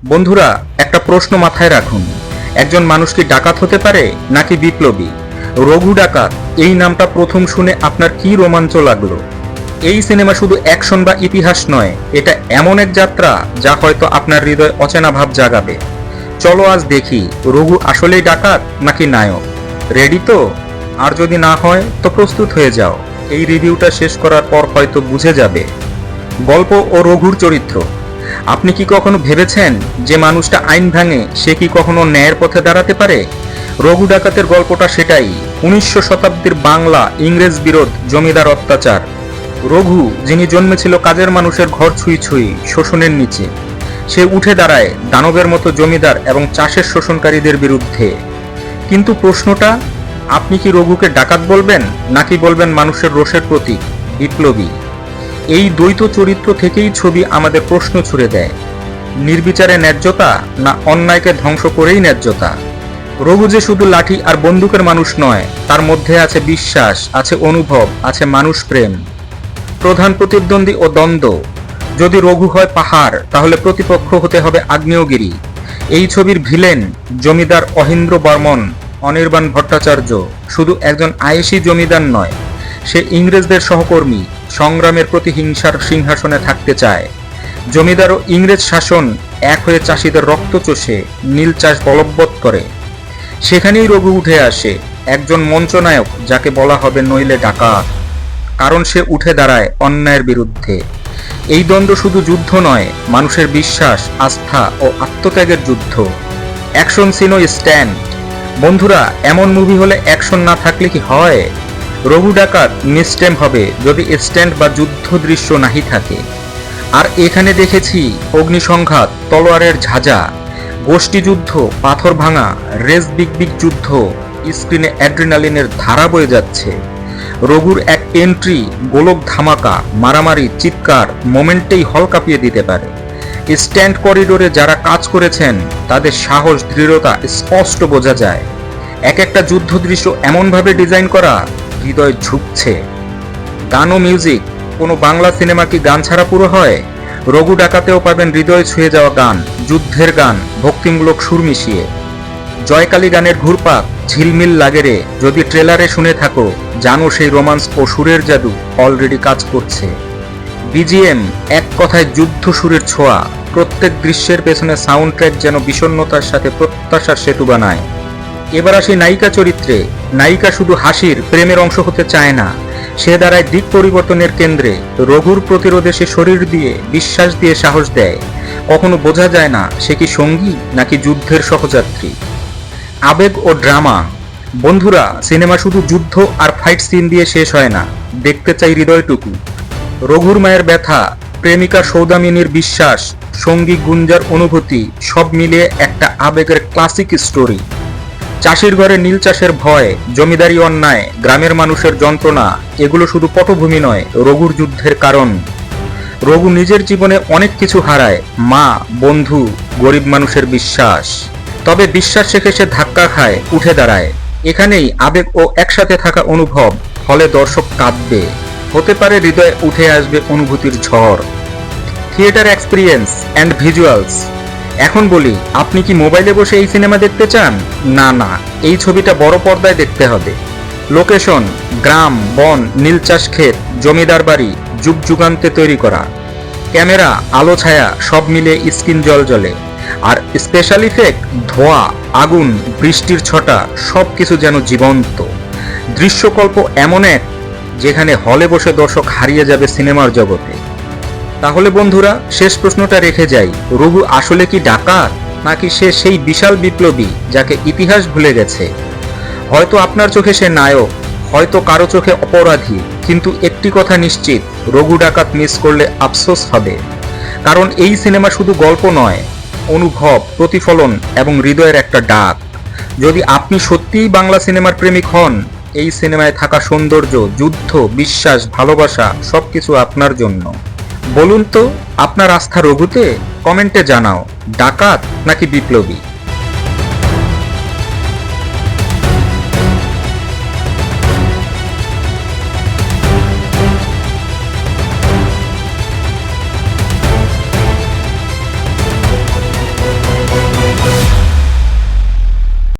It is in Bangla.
বন্ধুরা, একটা প্রশ্ন মাথায় রাখুন, একজন মানুষ কি ডাকাত হতে পারে নাকি বিপ্লবী? রঘু ডাকাত এই নামটা প্রথম শুনে আপনার কি রোমাঞ্চ লাগলো? এই সিনেমা শুধু অ্যাকশন বা ইতিহাস নয়, এটা এমন এক যাত্রা যা হয়তো আপনার হৃদয় অচেনা ভাব জাগাবে। চলো আজ দেখি রঘু আসলেই ডাকাত নাকি নায়ক। রেডি তো? আর যদি না হয় তো প্রস্তুত হয়ে যাও, এই রিভিউটা শেষ করার পর হয়তো বুঝে যাবে। গল্প ও রঘুর চরিত্র। আপনি কি কখনো ভেবেছেন যে মানুষটা আইন ভাঙে সে কি কখনো ন্যায়ের পথে দাঁড়াতে পারে? রঘু ডাকাতের গল্পটা সেটাই। 1900 শতাব্দীর বাংলা ইংরেজ বিরোধ, জমিদার অত্যাচার। রঘু, যিনি জন্মেছিল কাজের মানুষের ঘর ছুঁই ছুঁই শোষণের নিচে, সে উঠে দাঁড়ায় দানবের মতো জমিদার এবং চাষের শোষণকারীদের বিরুদ্ধে। কিন্তু প্রশ্নটা, আপনি কি রঘুকে ডাকাত বলবেন নাকি বলবেন মানুষের রোষের প্রতীক, বিপ্লবী? এই দ্বৈত চরিত্র থেকেই ছবি আমাদের প্রশ্ন ছুড়ে দেয়, নির্বিচারে ন্যায্যতা না অন্যায়কে ধ্বংস করেই ন্যায্যতা? রঘু যে শুধু লাঠি আর বন্দুকের মানুষ নয়, তার মধ্যে আছে বিশ্বাস, আছে অনুভব, আছে মানুষ প্রেম। প্রধান প্রতিদ্বন্দ্বী ও দ্বন্দ্ব। যদি রঘু হয় পাহাড়, তাহলে প্রতিপক্ষ হতে হবে আগ্নেয়গিরি। এই ছবির ভিলেন জমিদার অহিন্দ্র বর্মন অনির্বাণ ভট্টাচার্য শুধু একজন আয়েশি জমিদার নয়, সে ইংরেজদের সহকর্মী, সংগ্রামের প্রতিহিংসার সিংহাসনে থাকতে চায়। জমিদার ও ইংরেজ শাসন এক হয়ে চাষিদের রক্ত চষে নীল চাষ বলবৎ করে। সেখানেই রঘু উঠে আসে, একজন মঞ্চনায়ক যাকে বলা হবে নইলে ডাকাত, কারণ সে উঠে দাঁড়ায় অন্যায়ের বিরুদ্ধে। এই দ্বন্দ্ব শুধু যুদ্ধ নয়, মানুষের বিশ্বাস, আস্থা ও আত্মত্যাগের যুদ্ধ। অ্যাকশন সিন ও স্ট্যান্ড। বন্ধুরা, এমন মুভি হলে অ্যাকশন না থাকলে কি হয়? রঘু ডাকাত মিসটেম হবে যদি স্ট্যান্ড বা যুদ্ধ দৃশ্য নাহি থাকে। আর এখানে দেখেছি অগ্নিসংঘাত, তলোয়ারের ঝাঁঝা, গোষ্ঠীযুদ্ধ, পাথর ভাঙা, রেস বিগ বিগ যুদ্ধ, স্ক্রিনে অ্যাড্রিনালিনের ধারা বয়ে যাচ্ছে। রঘুর এক এন্ট্রি, গোলক ধামাকা, মারামারি, চিৎকার মোমেন্টেই হল কাঁপিয়ে দিতে পারে। স্ট্যান্ড করিডোরে যারা কাজ করেছেন তাদের সাহস, দৃঢ়তা স্পষ্ট বোঝা যায়। এক একটা যুদ্ধ দৃশ্য এমনভাবে ডিজাইন করা, হৃদয় ঝুঁকছে। গান ও মিউজিক। কোনো বাংলা সিনেমা কি গান ছাড়া পুরো হয়? রঘু ডাকাতেও পাবেন হৃদয় ছুঁয়ে যাওয়া গান, যুদ্ধের গান, ভক্তিমূলক সুর মিশিয়ে। জয়কালী গানের ঘুরপাক, ঝিলমিল লাগে রে। যদি ট্রেলারে শুনে থাকো, জানো সেই রোমান্স ও সুরের জাদু অলরেডি কাজ করছে। বিজিএম, এক কথায় যুদ্ধ সুরের ছোঁয়া। প্রত্যেক দৃশ্যের পেছনে সাউন্ড ট্র্যাক যেন বিষণ্ণতার সাথে প্রত্যাশার সেতু বানায়। এবার আসি নায়িকা চরিত্রে। নায়িকা শুধু হাসির, প্রেমের অংশ হতে চায় না, সে দাঁড়ায় দিক পরিবর্তনের কেন্দ্রে। রঘুর প্রতিরোধে সে শরীর দিয়ে, বিশ্বাস দিয়ে সাহস দেয়। কখনো বোঝা যায় না সে কি সঙ্গী নাকি যুদ্ধের সহযাত্রী। আবেগ ও ড্রামা। বন্ধুরা, সিনেমা শুধু যুদ্ধ আর ফাইট সিন দিয়ে শেষ হয় না, দেখতে চাই হৃদয়টুকু। রঘুর মায়ের ব্যথা, প্রেমিকা সৌদামিনীর বিশ্বাস, সঙ্গী গুঞ্জার অনুভূতি, সব মিলিয়ে একটা আবেগের ক্লাসিক স্টোরি। চাষির ঘরে নীল চাষের ভয়, জমিদারি অন্যায়, গ্রামের মানুষের যন্ত্রণা, এগুলো শুধু পটভূমি নয়, রঘুর যুদ্ধের কারণ। রঘু নিজের জীবনে অনেক কিছু হারায়, মা, বন্ধু, গরিব মানুষের বিশ্বাস। তবে বিশ্বাস শেখে সে ধাক্কা খায়, উঠে দাঁড়ায়। এখানেই আবেগ ও একসাথে থাকা অনুভব, ফলে দর্শক কাঁদবে, হতে পারে হৃদয়ে উঠে আসবে অনুভূতির ঝড়। Theatre experience and visuals. এখন বলি, আপনি কি মোবাইলে বসে এই সিনেমা দেখতে চান? না না, এই ছবিটা বড় পর্দায় দেখতে হবে। লোকেশন, গ্রাম, বন, নীল চাষ ক্ষেত, জমিদার বাড়ি, যুগ যুগান্তে তৈরি করা। ক্যামেরা, আলো ছায়া সব মিলে স্ক্রিন জ্বলে। আর স্পেশাল ইফেক্ট, ধোঁয়া, আগুন, বৃষ্টির ছটা, সবকিছু যেন জীবন্ত। দৃশ্যকল্প এমন এক, যেখানে হলে বসে দর্শক হারিয়ে যাবে সিনেমার জগতে। তাহলে বন্ধুরা, শেষ প্রশ্নটা রেখে যাই, রঘু আসলে কি ডাকাত নাকি সে সেই বিশাল বিপ্লবী যাকে ইতিহাস ভুলে গেছে? হয়তো আপনার চোখে সে নায়ক, হয়তো কারো চোখে অপরাধী, কিন্তু একটি কথা নিশ্চিত, রঘু ডাকাত মিস করলে আফসোস হবে। কারণ এই সিনেমা শুধু গল্প নয়, অনুভব, প্রতিফলন এবং হৃদয়ের একটা ডাক। যদি আপনি সত্যিই বাংলা সিনেমার প্রেমিক হন, এই সিনেমায় থাকা সৌন্দর্য, যুদ্ধ, বিশ্বাস, ভালোবাসা সবকিছু আপনার জন্য। বলুন তো, আপনার আস্থা রঘুতে? কমেন্টে জানাও, ডাকাত নাকি বিপ্লবী?